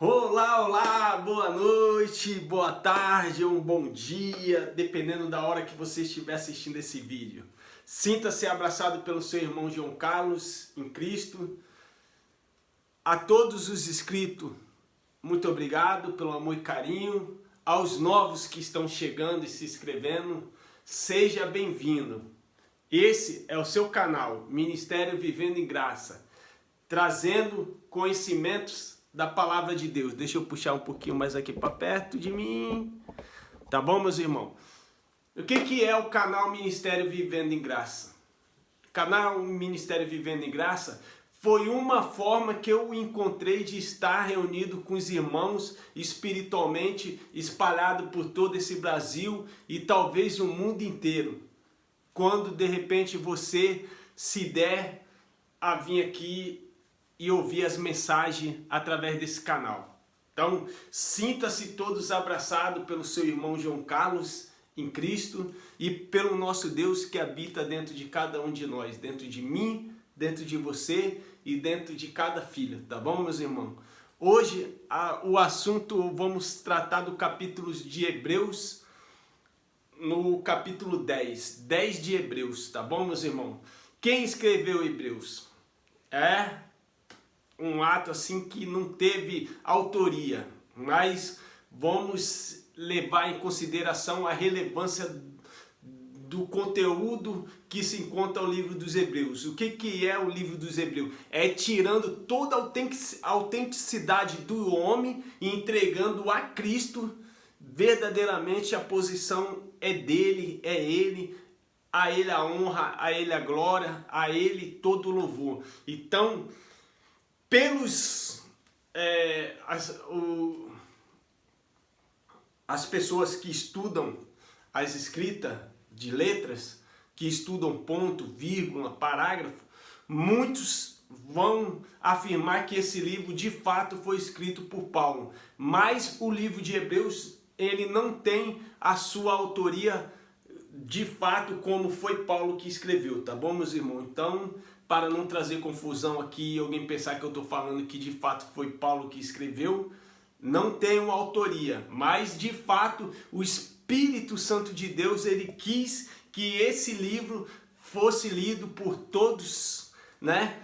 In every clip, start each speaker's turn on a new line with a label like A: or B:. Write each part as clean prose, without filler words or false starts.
A: Olá, olá, boa noite, boa tarde, um bom dia, dependendo da hora que você estiver assistindo esse vídeo. Sinta-se abraçado pelo seu irmão João Carlos em Cristo. A todos os inscritos, muito obrigado pelo amor e carinho. Aos novos que estão chegando e se inscrevendo, seja bem-vindo. Esse é o seu canal, Ministério Vivendo em Graça, trazendo conhecimentos da palavra de Deus. Deixa eu puxar um pouquinho mais aqui para perto de mim. Tá bom, meus irmãos? O que é o canal Ministério Vivendo em Graça? O canal Ministério Vivendo em Graça foi uma forma que eu encontrei de estar reunido com os irmãos espiritualmente espalhado por todo esse Brasil e talvez o mundo inteiro. Quando de repente você se der a vir aqui e ouvir as mensagens através desse canal. Então, sinta-se todos abraçados pelo seu irmão João Carlos em Cristo e pelo nosso Deus que habita dentro de cada um de nós, dentro de mim, dentro de você e dentro de cada filho, tá bom, meus irmãos? Hoje, o assunto, vamos tratar do capítulo de Hebreus, no capítulo 10 de Hebreus, tá bom, meus irmãos? Quem escreveu Hebreus? Um ato assim que não teve autoria, mas vamos levar em consideração a relevância do conteúdo que se encontra no livro dos Hebreus. O que é o livro dos Hebreus? É tirando toda a autenticidade do homem e entregando a Cristo verdadeiramente. A posição é dele, é ele, a ele a honra, a ele a glória, a ele todo o louvor. Então, as pessoas que estudam as escritas de letras, que estudam ponto, vírgula, parágrafo, muitos vão afirmar que esse livro de fato foi escrito por Paulo, mas o livro de Hebreus, ele não tem a sua autoria de fato como foi Paulo que escreveu, tá bom, meus irmãos? Então, para não trazer confusão aqui e alguém pensar que eu estou falando que de fato foi Paulo que escreveu, não tem uma autoria, mas de fato o Espírito Santo de Deus, ele quis que esse livro fosse lido por todos, né?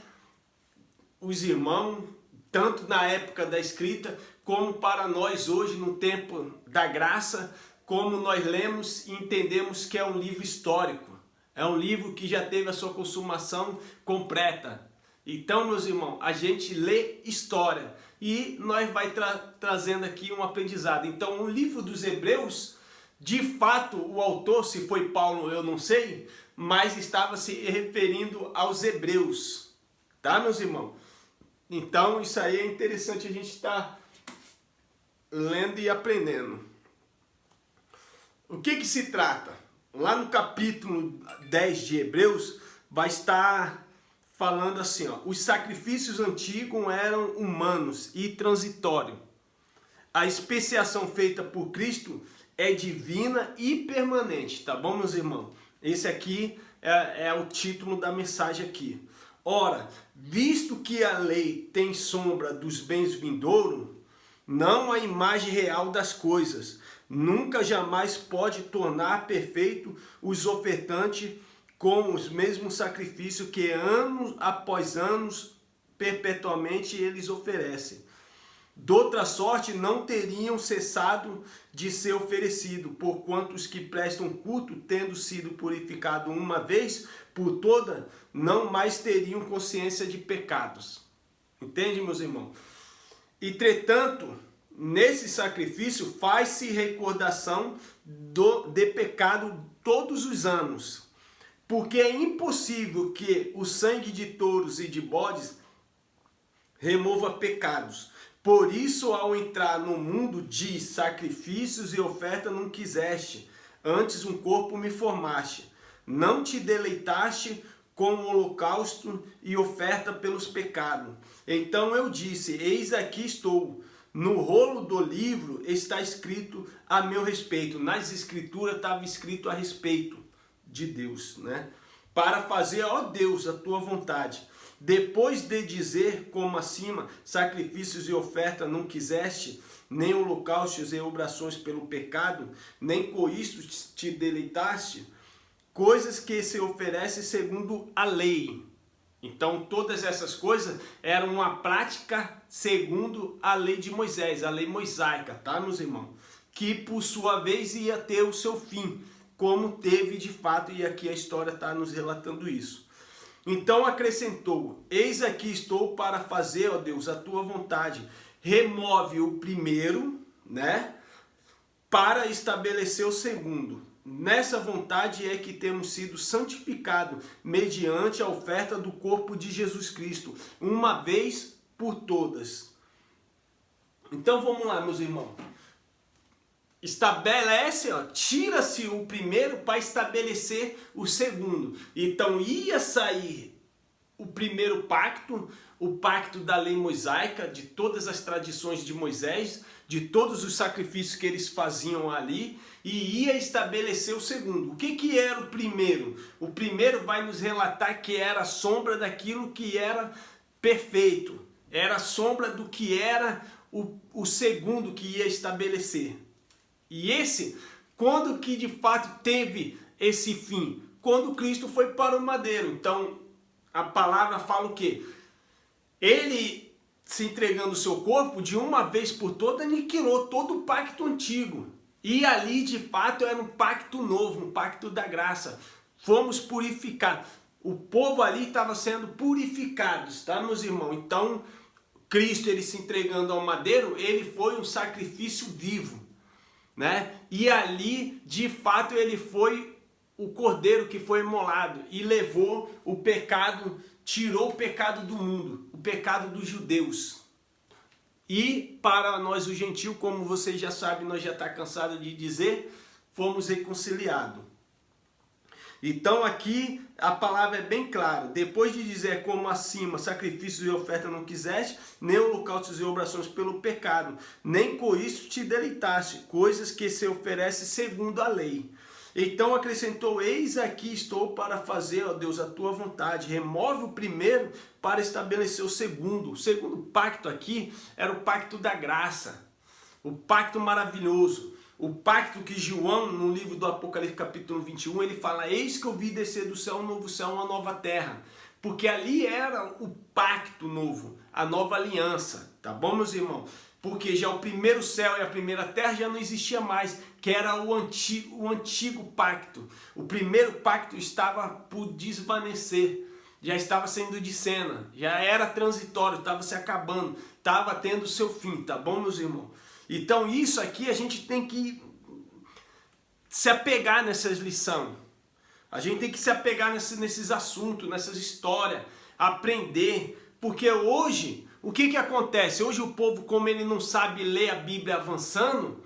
A: Os irmãos, tanto na época da escrita, como para nós hoje, no tempo da graça, como nós lemos e entendemos que é um livro histórico. É um livro que já teve a sua consumação completa. Então, meus irmãos, a gente lê história e nós vai trazendo aqui um aprendizado. Então, o livro dos Hebreus, de fato, o autor, se foi Paulo, eu não sei, mas estava se referindo aos hebreus. Tá, meus irmãos? Então, isso aí é interessante a gente estar lendo e aprendendo. O que se trata? Lá no capítulo 10 de Hebreus, vai estar falando assim, ó, os sacrifícios antigos eram humanos e transitórios. A expiação feita por Cristo é divina e permanente, tá bom, meus irmãos? Esse aqui é o título da mensagem aqui. Ora, visto que a lei tem sombra dos bens vindouros, não a imagem real das coisas, nunca jamais pode tornar perfeito os ofertantes com os mesmos sacrifícios que anos após anos perpetuamente eles oferecem. Doutra sorte não teriam cessado de ser oferecido, porquanto os que prestam culto, tendo sido purificados uma vez por toda, não mais teriam consciência de pecados. Entende, meus irmãos? Entretanto, nesse sacrifício faz-se recordação de pecado todos os anos, porque é impossível que o sangue de touros e de bodes remova pecados. Por isso, ao entrar no mundo de sacrifícios e oferta não quiseste, antes um corpo me formaste. Não te deleitaste com o holocausto e oferta pelos pecados. Então eu disse, eis aqui estou. No rolo do livro está escrito a meu respeito. Nas escrituras estava escrito a respeito de Deus, né? Para fazer, ó Deus, a tua vontade. depois de dizer como acima, sacrifícios e oferta não quiseste, nem holocaustos e obrações pelo pecado, nem com isto te deleitaste, coisas que se oferecem segundo a lei. Então todas essas coisas eram uma prática segundo a lei de Moisés, a lei mosaica, tá, meus irmãos? Que por sua vez ia ter o seu fim, como teve de fato, e aqui a história está nos relatando isso. Então acrescentou, eis aqui estou para fazer, ó Deus, a tua vontade. Remove o primeiro, né, para estabelecer o segundo. Nessa vontade é que temos sido santificados mediante a oferta do corpo de Jesus Cristo, uma vez por todas. Então vamos lá, meus irmãos. Estabelece, tira-se o primeiro para estabelecer o segundo. Então ia sair o primeiro pacto, o pacto da lei mosaica, de todas as tradições de Moisés, de todos os sacrifícios que eles faziam ali, e ia estabelecer o segundo. O que era o primeiro? O primeiro vai nos relatar que era a sombra daquilo que era perfeito, era a sombra do que era o segundo que ia estabelecer. E esse, quando que de fato teve esse fim? Quando Cristo foi para o madeiro. Então, a palavra fala o quê? Ele, se entregando o seu corpo, de uma vez por todas, aniquilou todo o pacto antigo. E ali, de fato, era um pacto novo, um pacto da graça. Fomos purificados. O povo ali estava sendo purificado, tá, meus irmãos? Então, Cristo, ele se entregando ao madeiro, ele foi um sacrifício vivo, né? E ali, de fato, ele foi o cordeiro que foi imolado e levou o pecado, tirou o pecado do mundo, o pecado dos judeus. E para nós, os gentios, como vocês já sabem, nós já estamos cansados de dizer, fomos reconciliados. Então aqui a palavra é bem clara. Depois de dizer como acima, sacrifícios e oferta não quiseste, nem holocaustos e obrações pelo pecado, nem com isso te deleitaste, coisas que se oferecem segundo a lei. Então acrescentou, eis aqui estou para fazer, ó Deus, a tua vontade. Remove o primeiro para estabelecer o segundo. O segundo pacto aqui era o pacto da graça, o pacto maravilhoso. O pacto que João, no livro do Apocalipse capítulo 21, ele fala, eis que eu vi descer do céu um novo céu, uma nova terra. Porque ali era o pacto novo, a nova aliança, tá bom, meus irmãos? Porque já o primeiro céu e a primeira terra já não existia mais, que era o antigo pacto. O primeiro pacto estava por desvanecer, já estava saindo de cena, já era transitório, estava se acabando, estava tendo o seu fim, tá bom, meus irmãos? Então isso aqui a gente tem que se apegar nessas lições. A gente tem que se apegar nesses assuntos, nessas histórias, aprender. Porque hoje, o que acontece? Hoje o povo, como ele não sabe ler a Bíblia avançando,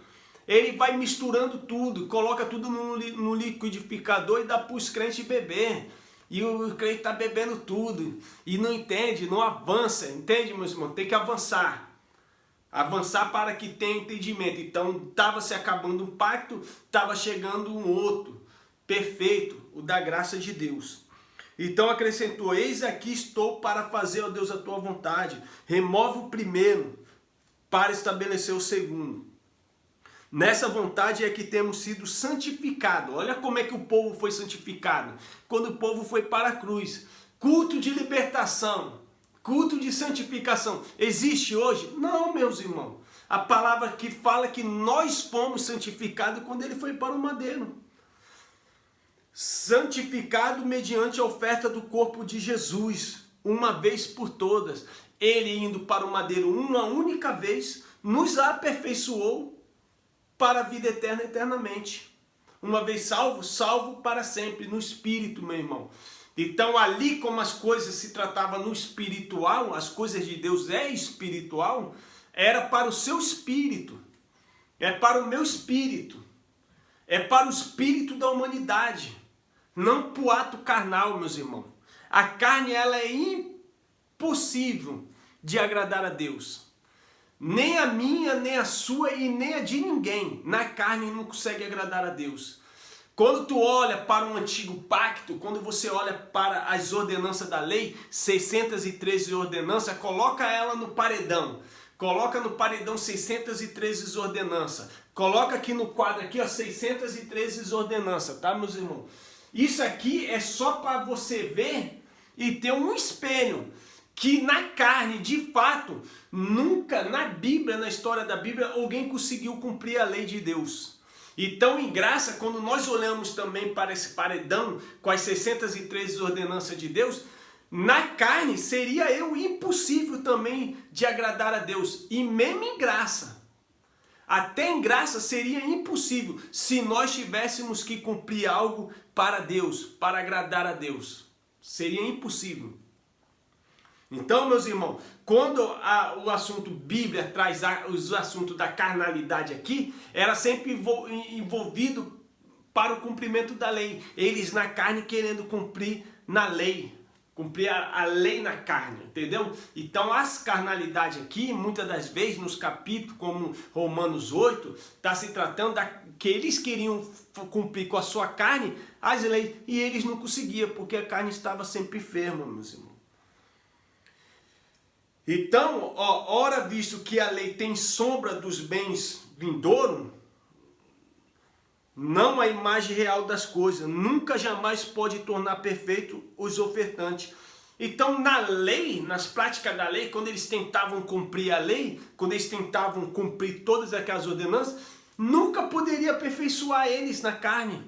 A: ele vai misturando tudo, coloca tudo no liquidificador e dá para os crentes beber. E o crente está bebendo tudo e não entende, não avança. Entende, meus irmãos? Tem que avançar. Avançar para que tenha entendimento. Então estava se acabando um pacto, estava chegando um outro, perfeito, o da graça de Deus. Então acrescentou, eis aqui estou para fazer, ó Deus, a tua vontade. Remove o primeiro para estabelecer o segundo. Nessa vontade é que temos sido santificados. Olha como é que o povo foi santificado. Quando o povo foi para a cruz. Culto de libertação. Culto de santificação existe hoje? Não, meus irmãos. A palavra que fala que nós fomos santificados quando ele foi para o madeiro. Santificado mediante a oferta do corpo de Jesus, uma vez por todas. Ele indo para o madeiro uma única vez, nos aperfeiçoou para a vida eterna, eternamente. Uma vez salvo, salvo para sempre, no Espírito, meu irmão. Então ali como as coisas se tratavam no espiritual, as coisas de Deus é espiritual, era para o seu espírito, é para o meu espírito, é para o espírito da humanidade, não para o ato carnal, meus irmãos. A carne ela é impossível de agradar a Deus, nem a minha, nem a sua e nem a de ninguém. Na carne não consegue agradar a Deus. Quando tu olha para o antigo pacto, quando você olha para as ordenanças da lei, 613 ordenanças, coloca ela no paredão. Coloca no paredão 613 ordenanças. Coloca aqui no quadro aqui, ó, 613 ordenanças, tá, meus irmãos? Isso aqui é só para você ver e ter um espelho. Que na carne, de fato, nunca na Bíblia, na história da Bíblia, alguém conseguiu cumprir a lei de Deus. Então, em graça, quando nós olhamos também para esse paredão com as 613 ordenanças de Deus, na carne seria impossível também de agradar a Deus. E mesmo em graça, até em graça seria impossível se nós tivéssemos que cumprir algo para Deus, para agradar a Deus. Seria impossível. Então, meus irmãos, quando o assunto Bíblia traz os assuntos da carnalidade aqui, era sempre envolvido para o cumprimento da lei. Eles na carne querendo cumprir na lei, cumprir a lei na carne, entendeu? Então, as carnalidades aqui, muitas das vezes, nos capítulos como Romanos 8, está se tratando que eles queriam cumprir com a sua carne as leis, e eles não conseguiam, porque a carne estava sempre enferma, meus irmãos. Então, ora visto que a lei tem sombra dos bens vindouros, não a imagem real das coisas, nunca jamais pode tornar perfeito os ofertantes. Então, na lei, nas práticas da lei, quando eles tentavam cumprir a lei, quando eles tentavam cumprir todas aquelas ordenanças, nunca poderia aperfeiçoar eles na carne.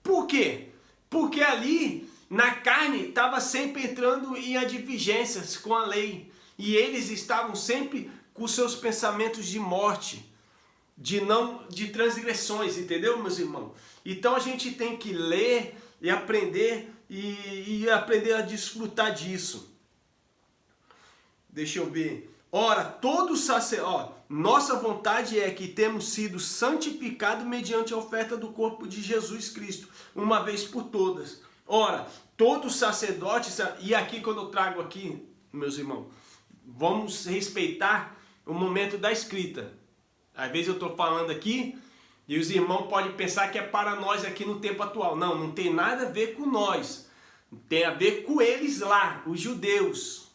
A: Por quê? Porque ali, na carne, estava sempre entrando em advergências com a lei. E eles estavam sempre com seus pensamentos de morte, de transgressões, entendeu, meus irmãos? Então a gente tem que ler e aprender e aprender a desfrutar disso. Deixa eu ver. Ora, todo sacerdote, nossa vontade é que temos sido santificados mediante a oferta do corpo de Jesus Cristo, uma vez por todas. Ora, todo sacerdote, e aqui quando eu trago aqui, meus irmãos, vamos respeitar o momento da escrita. Às vezes eu estou falando aqui e os irmãos podem pensar que é para nós aqui no tempo atual. Não, não tem nada a ver com nós. Tem a ver com eles lá, os judeus.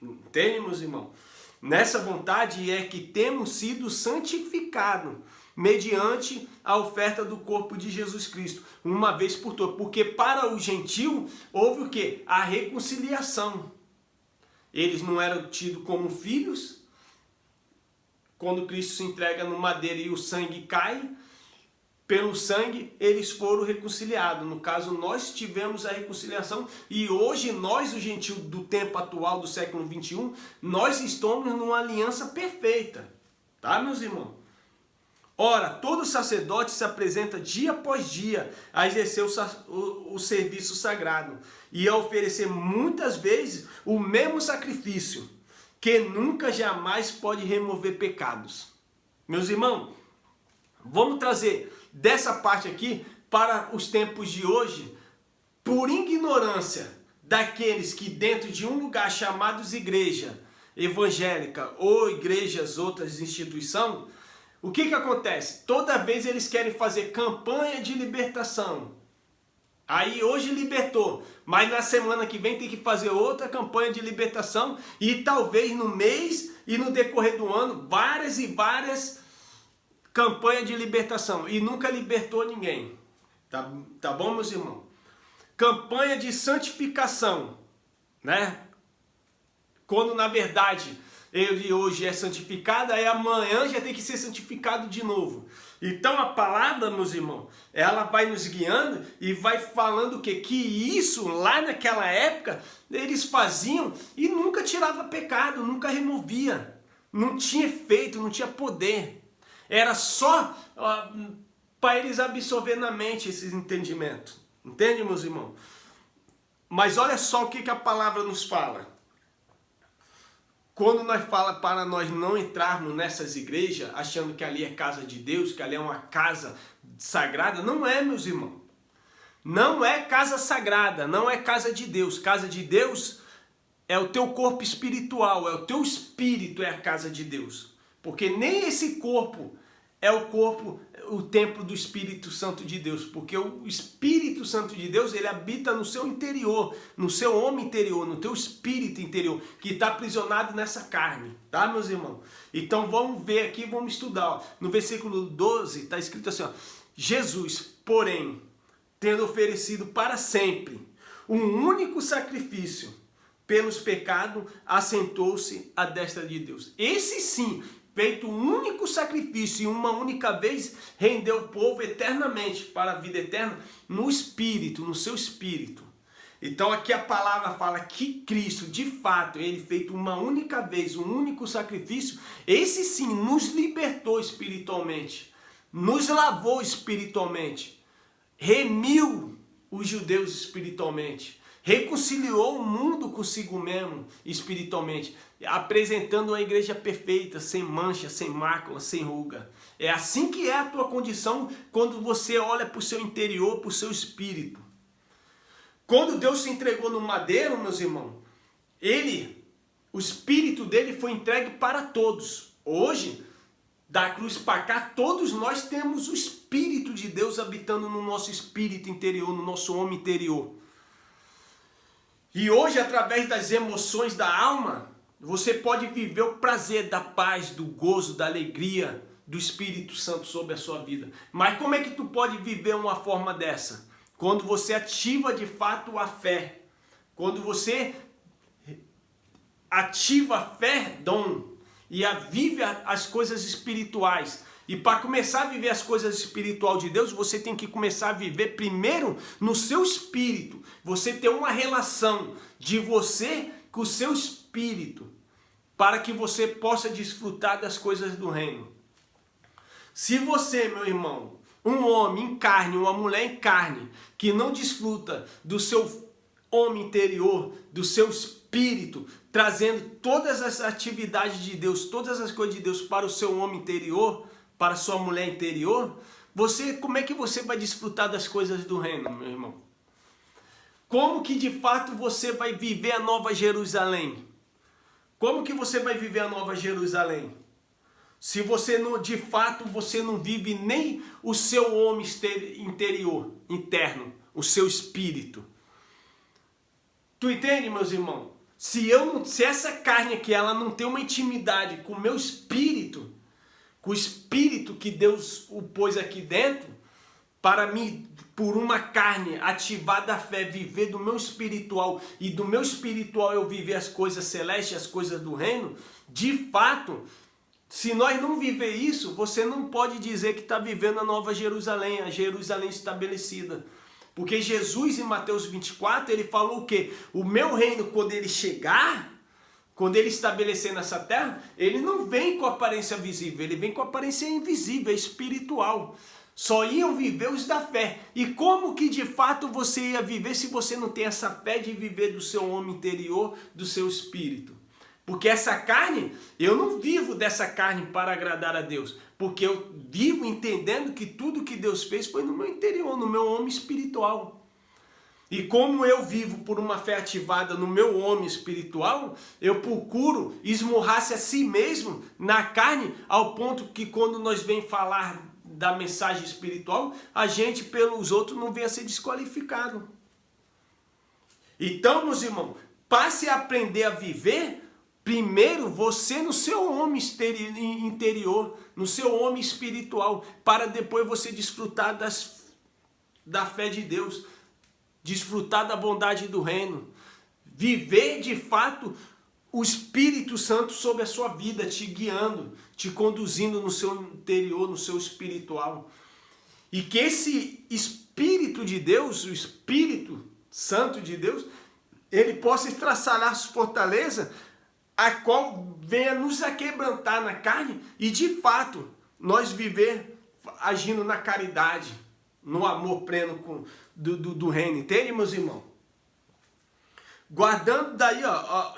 A: Entende, meus irmãos? Nessa vontade é que temos sido santificados mediante a oferta do corpo de Jesus Cristo, uma vez por todas. Porque para o gentil houve o quê? A reconciliação. Eles não eram tidos como filhos. Quando Cristo se entrega no madeiro e o sangue cai, pelo sangue eles foram reconciliados. No caso, nós tivemos a reconciliação e hoje nós, o gentil do tempo atual, do século 21, nós estamos numa aliança perfeita. Tá, meus irmãos? Ora, todo sacerdote se apresenta dia após dia a exercer o serviço sagrado e a oferecer muitas vezes o mesmo sacrifício, que nunca jamais pode remover pecados. Meus irmãos, vamos trazer dessa parte aqui para os tempos de hoje, por ignorância daqueles que dentro de um lugar chamados igreja evangélica ou igrejas, outras instituições, o que acontece? Toda vez eles querem fazer campanha de libertação. Aí hoje libertou, mas na semana que vem tem que fazer outra campanha de libertação e talvez no mês e no decorrer do ano várias e várias campanhas de libertação e nunca libertou ninguém. Tá bom, meus irmãos? Campanha de santificação, né? Quando na verdade ele hoje é santificado, aí amanhã já tem que ser santificado de novo. Então a palavra, meus irmãos, ela vai nos guiando e vai falando o quê? Que isso lá naquela época eles faziam e nunca tirava pecado, nunca removia. Não tinha efeito, não tinha poder. Era só para eles absorver na mente esses entendimentos. Entende, meus irmãos? Mas olha só o que a palavra nos fala. Quando nós falamos para nós não entrarmos nessas igrejas, achando que ali é casa de Deus, que ali é uma casa sagrada, não é, meus irmãos. Não é casa sagrada, não é casa de Deus. Casa de Deus é o teu corpo espiritual, é o teu espírito, é a casa de Deus. Porque nem esse corpo é o corpo, o templo do Espírito Santo de Deus, porque o Espírito Santo de Deus, ele habita no seu interior, no seu homem interior, no teu espírito interior, que está aprisionado nessa carne, tá, meus irmãos? Então vamos ver aqui, vamos estudar, ó. No versículo 12 está escrito assim, ó, Jesus, porém, tendo oferecido para sempre um único sacrifício pelos pecados, assentou-se à destra de Deus. Esse sim, feito um único sacrifício e uma única vez, rendeu o povo eternamente para a vida eterna no Espírito, no seu Espírito. Então aqui a palavra fala que Cristo, de fato, ele feito uma única vez, um único sacrifício, esse sim nos libertou espiritualmente, nos lavou espiritualmente, remiu os judeus espiritualmente, reconciliou o mundo consigo mesmo espiritualmente, apresentando uma igreja perfeita, sem mancha, sem mácula, sem ruga. É assim que é a tua condição quando você olha para o seu interior, para o seu espírito. Quando Deus se entregou no madeiro, meus irmãos, o espírito dele foi entregue para todos. Hoje, da cruz para cá, todos nós temos o Espírito de Deus habitando no nosso espírito interior, no nosso homem interior. E hoje, através das emoções da alma, você pode viver o prazer da paz, do gozo, da alegria do Espírito Santo sobre a sua vida. Mas como é que tu pode viver uma forma dessa? Quando você ativa de fato a fé. Quando você ativa a fé, dom, e vive as coisas espirituais. E para começar a viver as coisas espirituais de Deus, você tem que começar a viver primeiro no seu espírito. Você ter uma relação de você com o seu espírito, para que você possa desfrutar das coisas do reino. Se você, meu irmão, um homem em carne, uma mulher em carne, que não desfruta do seu homem interior, do seu espírito, trazendo todas as atividades de Deus, todas as coisas de Deus para o seu homem interior, para a sua mulher interior, como é que você vai desfrutar das coisas do reino, meu irmão? Como que de fato você vai viver a Nova Jerusalém? Como que você vai viver a Nova Jerusalém? Se você não, de fato, você não vive nem o seu homem interior, interno, o seu espírito. Tu entende, meus irmãos? Se essa carne aqui, ela não tem uma intimidade com o meu espírito, com o espírito que Deus o pôs aqui dentro, para mim, por uma carne ativada a fé, viver do meu espiritual, e do meu espiritual eu viver as coisas celestes, as coisas do reino, de fato, se nós não viver isso, você não pode dizer que está vivendo a Nova Jerusalém, a Jerusalém estabelecida. Porque Jesus, em Mateus 24, ele falou o quê? O meu reino, quando ele chegar, quando ele estabelecer nessa terra, ele não vem com aparência visível, ele vem com aparência invisível, espiritual. Só iam viver os da fé. E como que de fato você ia viver se você não tem essa fé de viver do seu homem interior, do seu espírito? Porque essa carne, eu não vivo dessa carne para agradar a Deus. Porque eu vivo entendendo que tudo que Deus fez foi no meu interior, no meu homem espiritual. E como eu vivo por uma fé ativada no meu homem espiritual, eu procuro esmurrar-se a si mesmo na carne, ao ponto que quando nós vem falar da mensagem espiritual, a gente pelos outros não vem a ser desqualificado. Então, meus irmãos, passe a aprender a viver primeiro você no seu homem interior, no seu homem espiritual, para depois você desfrutar da fé de Deus, desfrutar da bondade do reino, viver de fato o Espírito Santo sobre a sua vida, te guiando, te conduzindo no seu interior, no seu espiritual. E que esse Espírito de Deus, o Espírito Santo de Deus, ele possa traçar as fortalezas a qual venha nos aquebrantar na carne e de fato nós viver agindo na caridade, no amor pleno do reino. Entende, meus irmãos? Guardando daí,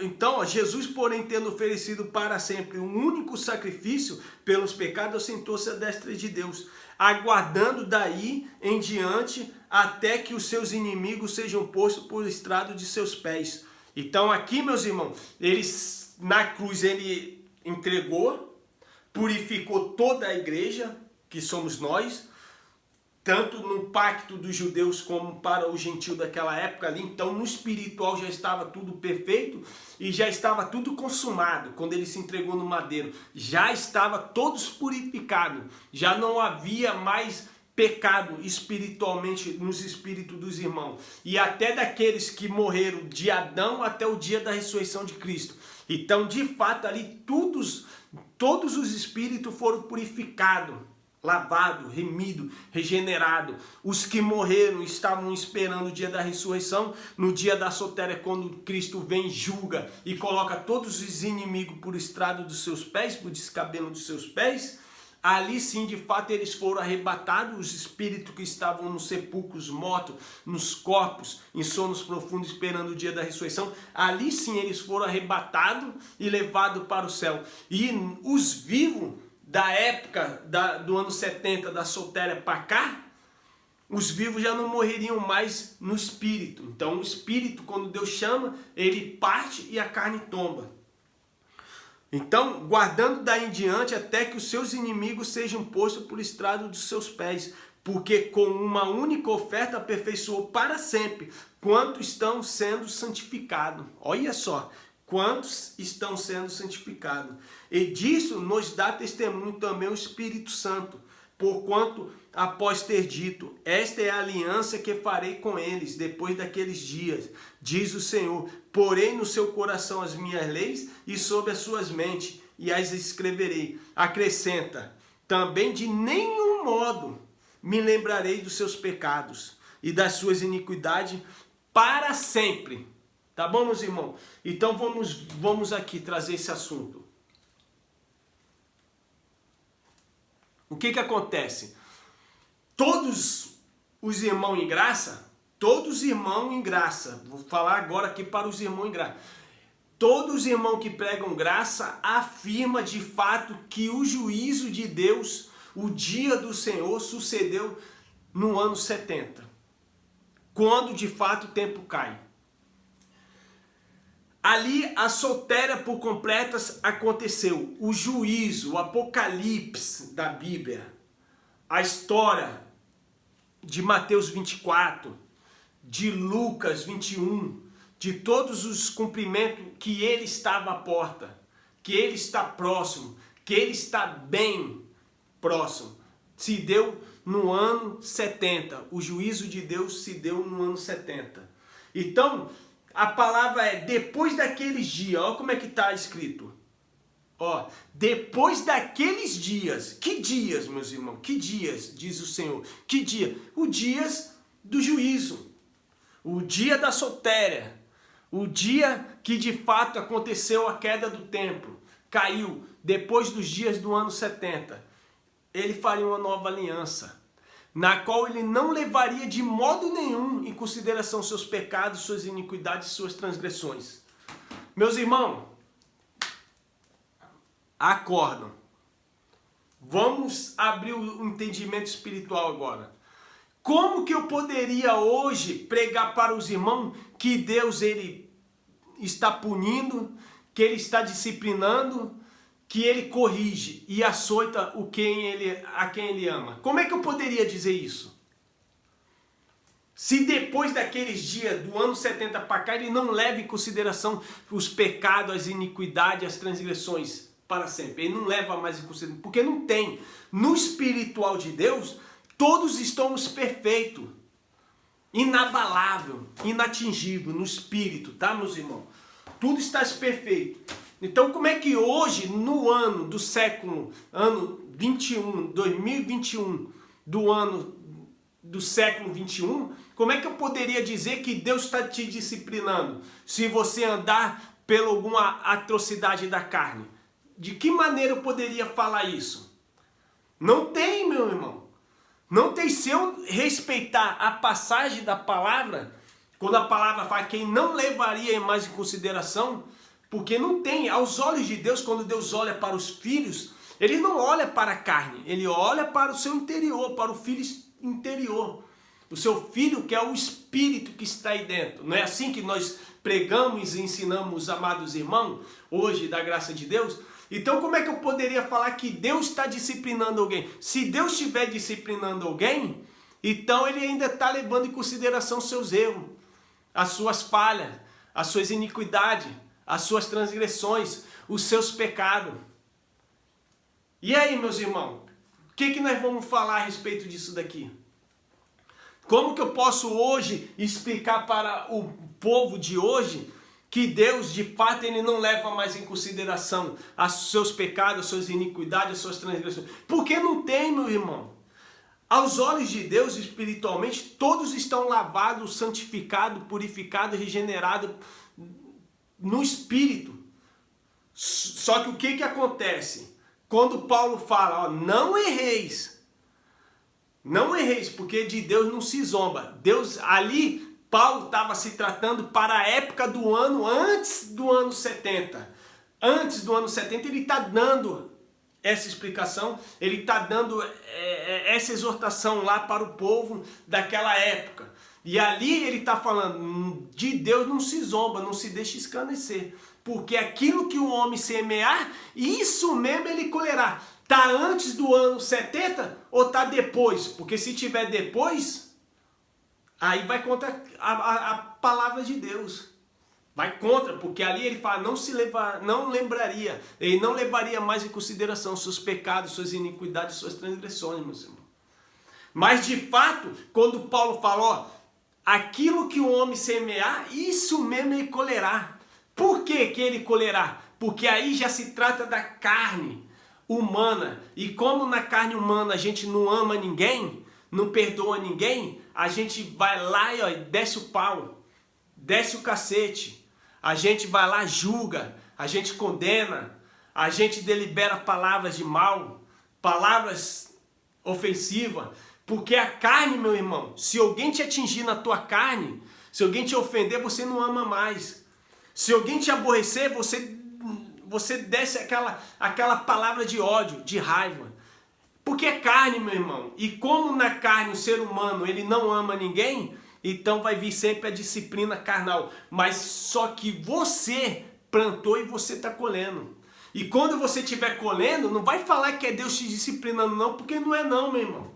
A: então, Jesus, porém, tendo oferecido para sempre um único sacrifício pelos pecados, assentou-se à destra de Deus, aguardando daí em diante até que os seus inimigos sejam postos por estrado de seus pés. Então aqui, meus irmãos, na cruz ele entregou, purificou toda a igreja, que somos nós, tanto no pacto dos judeus como para o gentil daquela época ali. Então no espiritual já estava tudo perfeito e já estava tudo consumado. Quando ele se entregou no madeiro, já estava todos purificados, já não havia mais pecado espiritualmente nos espíritos dos irmãos, e até daqueles que morreram de Adão até o dia da ressurreição de Cristo. Então de fato ali todos os espíritos foram purificados, lavado, remido, regenerado. Os que morreram estavam esperando o dia da ressurreição. No dia da sotéria, quando Cristo vem, julga e coloca todos os inimigos por estrado dos seus pés, por descabelo dos seus pés, ali sim, de fato, eles foram arrebatados, os espíritos que estavam nos sepulcros mortos, nos corpos, em sonos profundos, esperando o dia da ressurreição. Ali sim, eles foram arrebatados e levados para o céu. E os vivos da época do ano 70, da sotéria para cá, os vivos já não morreriam mais no espírito. Então o espírito, quando Deus chama, ele parte e a carne tomba. Então, guardando daí em diante até que os seus inimigos sejam postos por estrado dos seus pés, porque com uma única oferta aperfeiçoou para sempre quantos estão sendo santificados. Olha só, quantos estão sendo santificados. E disso nos dá testemunho também o Espírito Santo, porquanto, após ter dito, esta é a aliança que farei com eles depois daqueles dias, diz o Senhor, porei no seu coração as minhas leis e sobre as suas mentes, e as escreverei. Acrescenta, também de nenhum modo me lembrarei dos seus pecados e das suas iniquidades para sempre. Tá bom, meus irmãos? Então vamos aqui trazer esse assunto. O que acontece? Todos os irmãos em graça, vou falar agora aqui para os irmãos em graça. Todos os irmãos que pregam graça afirmam de fato que o juízo de Deus, o dia do Senhor, sucedeu no ano 70. Quando de fato o tempo cai. Ali a sotéria por completas aconteceu. O juízo, o apocalipse da Bíblia, a história de Mateus 24, de Lucas 21, de todos os cumprimentos que ele estava à porta, que ele está próximo, que ele está bem próximo, se deu no ano 70. O juízo de Deus se deu no ano 70. Então, a palavra é depois daqueles dias. Olha como é que está escrito. Ó, depois daqueles dias. Que dias, meus irmãos? Que dias, diz o Senhor? Que dia? Os dias do juízo. O dia da sotéria. O dia que de fato aconteceu a queda do templo. Caiu depois dos dias do ano 70. Ele faria uma nova aliança, na qual ele não levaria de modo nenhum em consideração seus pecados, suas iniquidades, suas transgressões. Meus irmãos, acordam. Vamos abrir o entendimento espiritual agora. Como que eu poderia hoje pregar para os irmãos que Deus ele está punindo, que ele está disciplinando, que ele corrige e açoita a quem ele ama? Como é que eu poderia dizer isso? Se depois daqueles dias do ano 70 para cá ele não leva em consideração os pecados, as iniquidades, as transgressões para sempre. Ele não leva mais em consideração, porque não tem. No espiritual de Deus, todos estamos perfeitos, inabalável, inatingível no espírito, tá, meus irmãos? Tudo está perfeito. Então, como é que hoje, no ano do século, ano 21, 2021, do século 21, como é que eu poderia dizer que Deus está te disciplinando se você andar pela alguma atrocidade da carne? De que maneira eu poderia falar isso? Não tem, meu irmão. Não tem. Se eu respeitar a passagem da palavra, quando a palavra fala quem não levaria mais em consideração, porque não tem, aos olhos de Deus, quando Deus olha para os filhos, ele não olha para a carne, ele olha para o seu interior, para o filho interior. O seu filho que é o espírito que está aí dentro. Não é assim que nós pregamos e ensinamos, amados irmãos, hoje da graça de Deus? Então como é que eu poderia falar que Deus está disciplinando alguém? Se Deus estiver disciplinando alguém, então ele ainda está levando em consideração seus erros, as suas falhas, as suas iniquidades, as suas transgressões, os seus pecados. E aí, meus irmãos, o que nós vamos falar a respeito disso daqui? Como que eu posso hoje explicar para o povo de hoje que Deus, de fato, ele não leva mais em consideração os seus pecados, as suas iniquidades, as suas transgressões? Porque não tem, meu irmão. Aos olhos de Deus, espiritualmente, todos estão lavados, santificados, purificados, regenerados no Espírito. Só que o que acontece? Quando Paulo fala, ó, não erreis, porque de Deus não se zomba. Deus, ali, Paulo estava se tratando para a época do ano antes do ano 70. Antes do ano 70 ele está dando essa explicação, ele está dando essa exortação lá para o povo daquela época. E ali ele está falando, de Deus não se zomba, não se deixa escarnecer. Porque aquilo que o homem semear, isso mesmo ele colherá. Está antes do ano 70 ou está depois? Porque se tiver depois, aí vai contra a palavra de Deus. Vai contra, porque ali ele fala, não lembraria, ele não levaria mais em consideração seus pecados, suas iniquidades, suas transgressões, meus irmãos. Mas de fato, quando Paulo fala, ó, aquilo que o homem semear, isso mesmo ele colherá. Por que ele colherá? Porque aí já se trata da carne humana. E como na carne humana a gente não ama ninguém, não perdoa ninguém, a gente vai lá e ó, desce o pau, desce o cacete. A gente vai lá, julga, a gente condena, a gente delibera palavras de mal, palavras ofensivas. Porque a carne, meu irmão, se alguém te atingir na tua carne, se alguém te ofender, você não ama mais. Se alguém te aborrecer, você desce aquela palavra de ódio, de raiva. Porque é carne, meu irmão. E como na carne o ser humano ele não ama ninguém, então vai vir sempre a disciplina carnal. Mas só que você plantou e você está colhendo. E quando você estiver colhendo, não vai falar que é Deus te disciplinando não, porque não é não, meu irmão.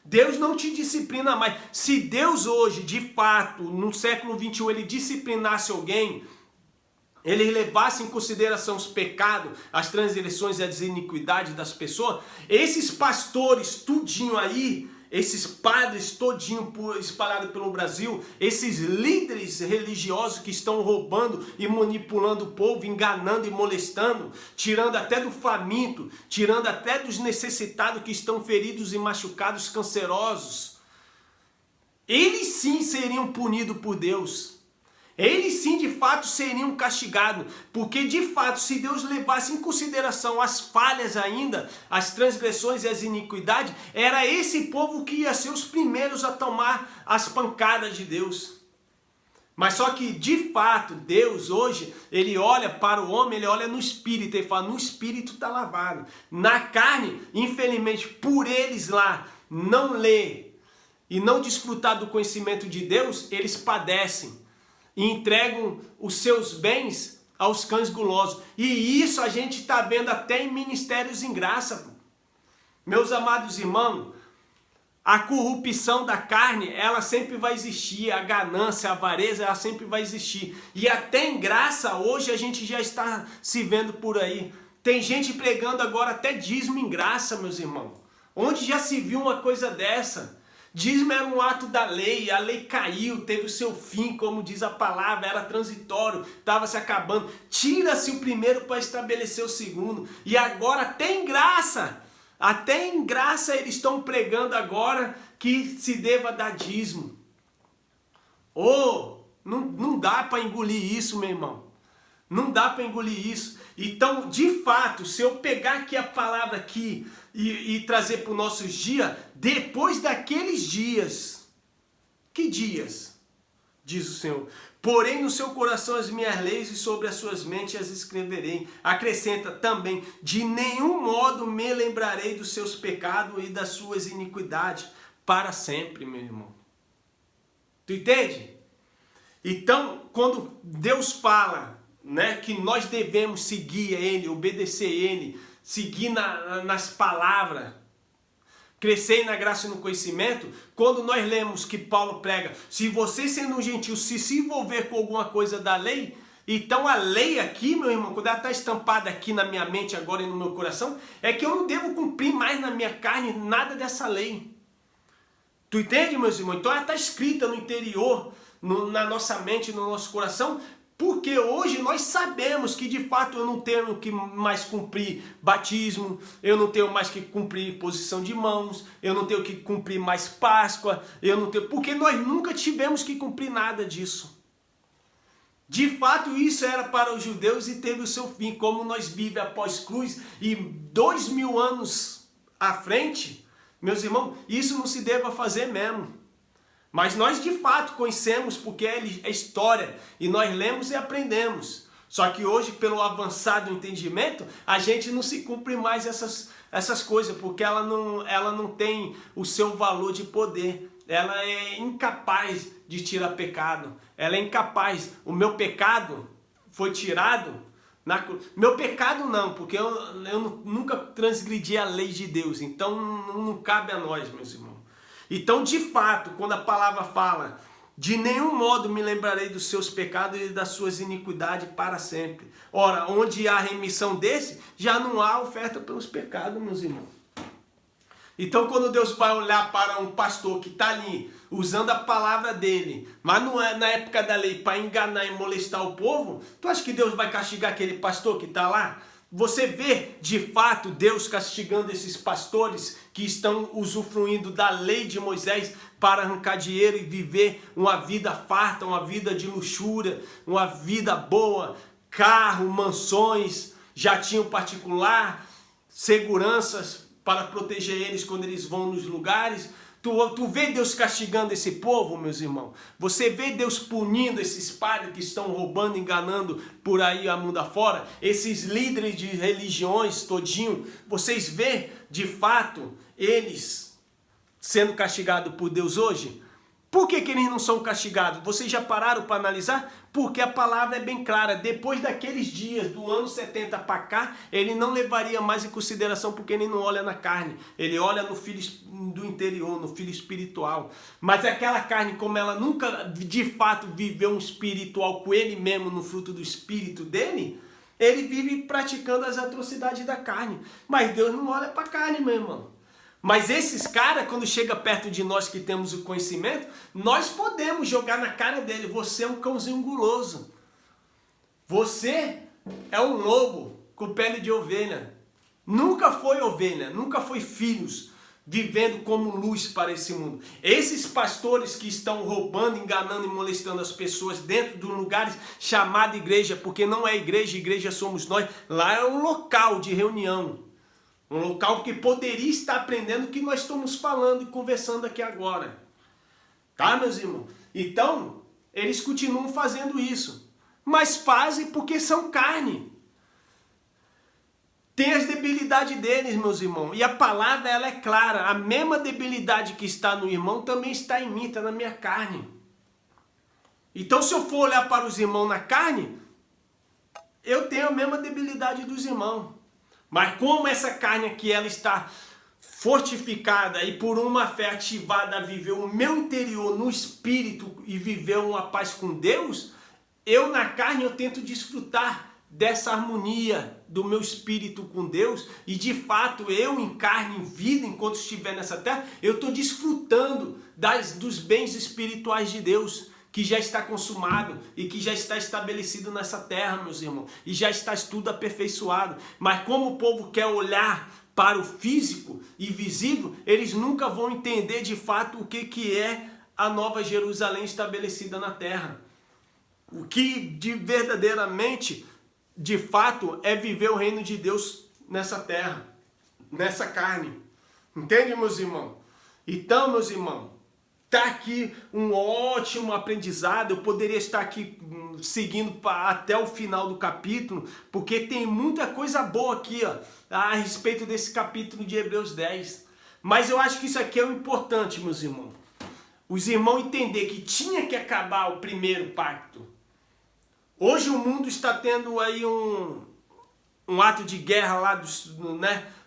A: Deus não te disciplina mais. Se Deus hoje, de fato, no século 21, ele disciplinasse alguém, ele levasse em consideração os pecados, as transgressões e as iniquidades das pessoas, esses pastores tudinho aí, esses padres todinho espalhados pelo Brasil, esses líderes religiosos que estão roubando e manipulando o povo, enganando e molestando, tirando até do faminto, tirando até dos necessitados que estão feridos e machucados, cancerosos, eles sim seriam punidos por Deus. Eles sim, de fato, seriam castigados, porque de fato, se Deus levasse em consideração as falhas ainda, as transgressões e as iniquidades, era esse povo que ia ser os primeiros a tomar as pancadas de Deus. Mas só que, de fato, Deus hoje, ele olha para o homem, ele olha no espírito, ele fala, no espírito está lavado. Na carne, infelizmente, por eles lá não ler e não desfrutar do conhecimento de Deus, eles padecem. E entregam os seus bens aos cães gulosos. E isso a gente está vendo até em ministérios em graça. Meus amados irmãos, a corrupção da carne, ela sempre vai existir. A ganância, a avareza, ela sempre vai existir. E até em graça, hoje a gente já está se vendo por aí. Tem gente pregando agora até dízimo em graça, meus irmãos. Onde já se viu uma coisa dessa? Dízimo era um ato da lei, a lei caiu, teve o seu fim, como diz a palavra, era transitório, estava se acabando. Tira-se o primeiro para estabelecer o segundo. E agora até em graça eles estão pregando agora que se deva dar dízimo. Não dá para engolir isso, meu irmão. Não dá para engolir isso. Então, de fato, se eu pegar aqui a palavra aqui e trazer para os nossos dias, depois daqueles dias, que dias? Diz o Senhor. Porém no seu coração as minhas leis e sobre as suas mentes as escreverei. Acrescenta também, de nenhum modo me lembrarei dos seus pecados e das suas iniquidades para sempre, meu irmão. Tu entende? Então, quando Deus fala né, que nós devemos seguir Ele, obedecer Ele, seguir nas palavras, crescer na graça e no conhecimento, quando nós lemos que Paulo prega, se você sendo um gentil se envolver com alguma coisa da lei, então a lei aqui, meu irmão, quando ela está estampada aqui na minha mente agora e no meu coração, é que eu não devo cumprir mais na minha carne nada dessa lei. Tu entende, meus irmãos? Então ela está escrita no interior, na nossa mente, no nosso coração, porque hoje nós sabemos que de fato eu não tenho que mais cumprir batismo, eu não tenho mais que cumprir posição de mãos, eu não tenho que cumprir mais Páscoa, porque nós nunca tivemos que cumprir nada disso. De fato isso era para os judeus e teve o seu fim, como nós vivemos após cruz e 2000 anos à frente, meus irmãos, isso não se deva fazer mesmo. Mas nós de fato conhecemos porque é história e nós lemos e aprendemos. Só que hoje, pelo avançado entendimento, a gente não se cumpre mais essas coisas, porque ela não tem o seu valor de poder. Ela é incapaz de tirar pecado. Ela é incapaz. O meu pecado foi tirado. Meu pecado não, porque eu nunca transgredi a lei de Deus. Então não cabe a nós, meus irmãos. Então, de fato, quando a palavra fala, de nenhum modo me lembrarei dos seus pecados e das suas iniquidades para sempre. Ora, onde há remissão desse, já não há oferta pelos pecados, meus irmãos. Então, quando Deus vai olhar para um pastor que está ali, usando a palavra dele, mas não é na época da lei, para enganar e molestar o povo, tu acha que Deus vai castigar aquele pastor que está lá? Você vê, de fato, Deus castigando esses pastores que estão usufruindo da lei de Moisés para arrancar dinheiro e viver uma vida farta, uma vida de luxúria, uma vida boa, carro, mansões, jatinho particular, seguranças para proteger eles quando eles vão nos lugares. Tu vê Deus castigando esse povo, meus irmãos? Você vê Deus punindo esses padres que estão roubando, enganando por aí a mundo afora? Esses líderes de religiões todinho? Vocês vê, de fato, eles sendo castigados por Deus hoje? Por que eles não são castigados? Vocês já pararam para analisar? Porque a palavra é bem clara. Depois daqueles dias, do ano 70 para cá, ele não levaria mais em consideração, porque ele não olha na carne. Ele olha no filho do interior, no filho espiritual. Mas aquela carne, como ela nunca de fato viveu um espiritual com ele mesmo, no fruto do espírito dele, ele vive praticando as atrocidades da carne. Mas Deus não olha para a carne, meu irmão. Mas esses caras, quando chega perto de nós que temos o conhecimento, nós podemos jogar na cara dele: você é um cãozinho guloso. Você é um lobo com pele de ovelha. Nunca foi ovelha, nunca foi filhos vivendo como luz para esse mundo. Esses pastores que estão roubando, enganando e molestando as pessoas dentro de lugares chamados igreja, porque não é igreja, igreja somos nós. Lá é um local de reunião. Um local que poderia estar aprendendo o que nós estamos falando e conversando aqui agora. Tá, meus irmãos? Então, eles continuam fazendo isso. Mas fazem porque são carne. Tem as debilidades deles, meus irmãos. E a palavra, ela é clara. A mesma debilidade que está no irmão também está em mim, está na minha carne. Então, se eu for olhar para os irmãos na carne, eu tenho a mesma debilidade dos irmãos. Mas como essa carne aqui, ela está fortificada e por uma fé ativada a viver o meu interior no espírito e viver uma paz com Deus, eu na carne eu tento desfrutar dessa harmonia do meu espírito com Deus, e de fato eu em carne, em vida, enquanto estiver nessa terra, eu estou desfrutando dos bens espirituais de Deus, que já está consumado e que já está estabelecido nessa terra, meus irmãos, e já está tudo aperfeiçoado. Mas como o povo quer olhar para o físico e visível, eles nunca vão entender de fato o que é a nova Jerusalém estabelecida na terra. O que verdadeiramente, de fato, é viver o reino de Deus nessa terra, nessa carne. Entende, meus irmãos? Então, meus irmãos, está aqui um ótimo aprendizado. Eu poderia estar aqui seguindo até o final do capítulo, porque tem muita coisa boa aqui, ó, a respeito desse capítulo de Hebreus 10. Mas eu acho que isso aqui é o importante, meus irmãos. Os irmãos entender que tinha que acabar o primeiro pacto. Hoje o mundo está tendo aí um ato de guerra lá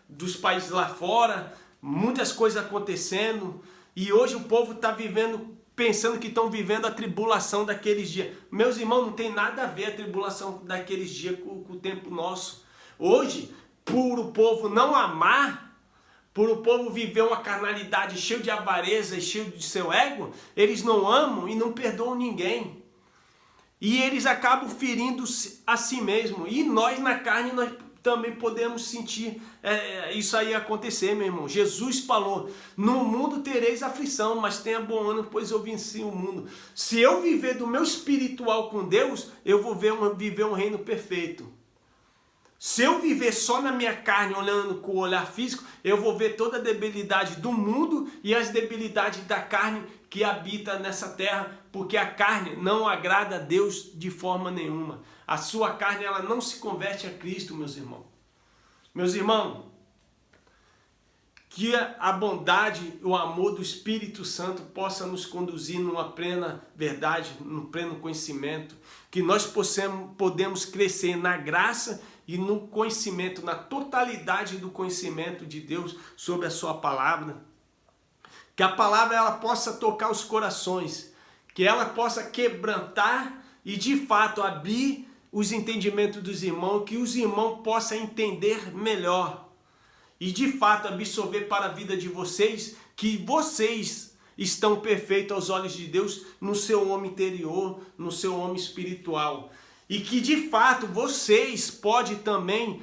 A: dos países lá fora, muitas coisas acontecendo, e hoje o povo está vivendo, pensando que estão vivendo a tribulação daqueles dias. Meus irmãos, não tem nada a ver a tribulação daqueles dias com o tempo nosso. Hoje, por o povo não amar, por o povo viver uma carnalidade cheia de avareza e cheio de seu ego, eles não amam e não perdoam ninguém. E eles acabam ferindo a si mesmo. E nós na carne, nós também podemos sentir isso aí acontecer, meu irmão. Jesus falou, no mundo tereis aflição, mas tenha bom ânimo, pois eu venci o mundo. Se eu viver do meu espiritual com Deus, eu vou viver um reino perfeito. Se eu viver só na minha carne, olhando com o olhar físico, eu vou ver toda a debilidade do mundo e as debilidades da carne que habita nessa terra, porque a carne não agrada a Deus de forma nenhuma. A sua carne, ela não se converte a Cristo, meus irmãos. Meus irmãos, que a bondade, o amor do Espírito Santo possa nos conduzir numa plena verdade, num pleno conhecimento, que nós podemos crescer na graça e no conhecimento, na totalidade do conhecimento de Deus sobre a sua palavra. Que a palavra ela possa tocar os corações, que ela possa quebrantar e de fato abrir os entendimentos dos irmãos, que os irmãos possam entender melhor e de fato absorver para a vida de vocês, que vocês estão perfeitos aos olhos de Deus no seu homem interior, no seu homem espiritual. E que de fato vocês podem também,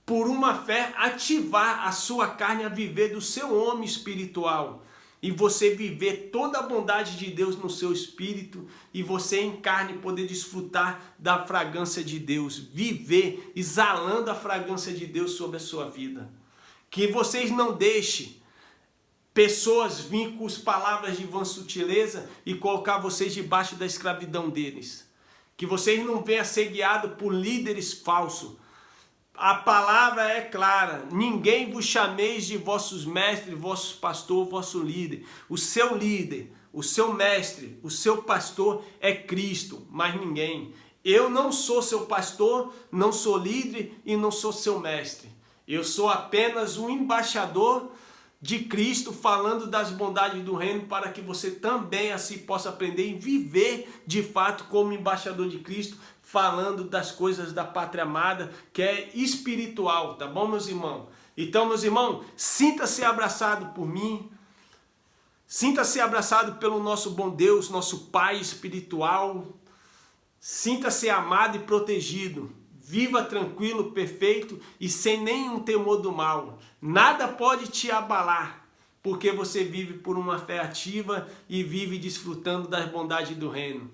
A: por uma fé, ativar a sua carne a viver do seu homem espiritual. E você viver toda a bondade de Deus no seu espírito, e você em carne poder desfrutar da fragrância de Deus, viver exalando a fragrância de Deus sobre a sua vida. Que vocês não deixem pessoas vir com as palavras de vã sutileza e colocar vocês debaixo da escravidão deles. Que vocês não venham a ser guiados por líderes falsos. A palavra é clara, ninguém vos chameis de vossos mestres, vossos pastores, vosso líder. O seu líder, o seu mestre, o seu pastor é Cristo, mais ninguém. Eu não sou seu pastor, não sou líder e não sou seu mestre. Eu sou apenas um embaixador de Cristo, falando das bondades do reino, para que você também assim possa aprender e viver de fato como embaixador de Cristo, falando das coisas da pátria amada, que é espiritual, tá bom, meus irmãos? Então, meus irmãos, sinta-se abraçado por mim, sinta-se abraçado pelo nosso bom Deus, nosso Pai espiritual, sinta-se amado e protegido. Viva tranquilo, perfeito e sem nenhum temor do mal. Nada pode te abalar, porque você vive por uma fé ativa e vive desfrutando das bondades do reino.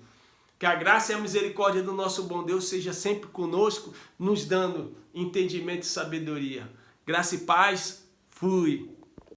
A: Que a graça e a misericórdia do nosso bom Deus seja sempre conosco, nos dando entendimento e sabedoria. Graça e paz. Fui.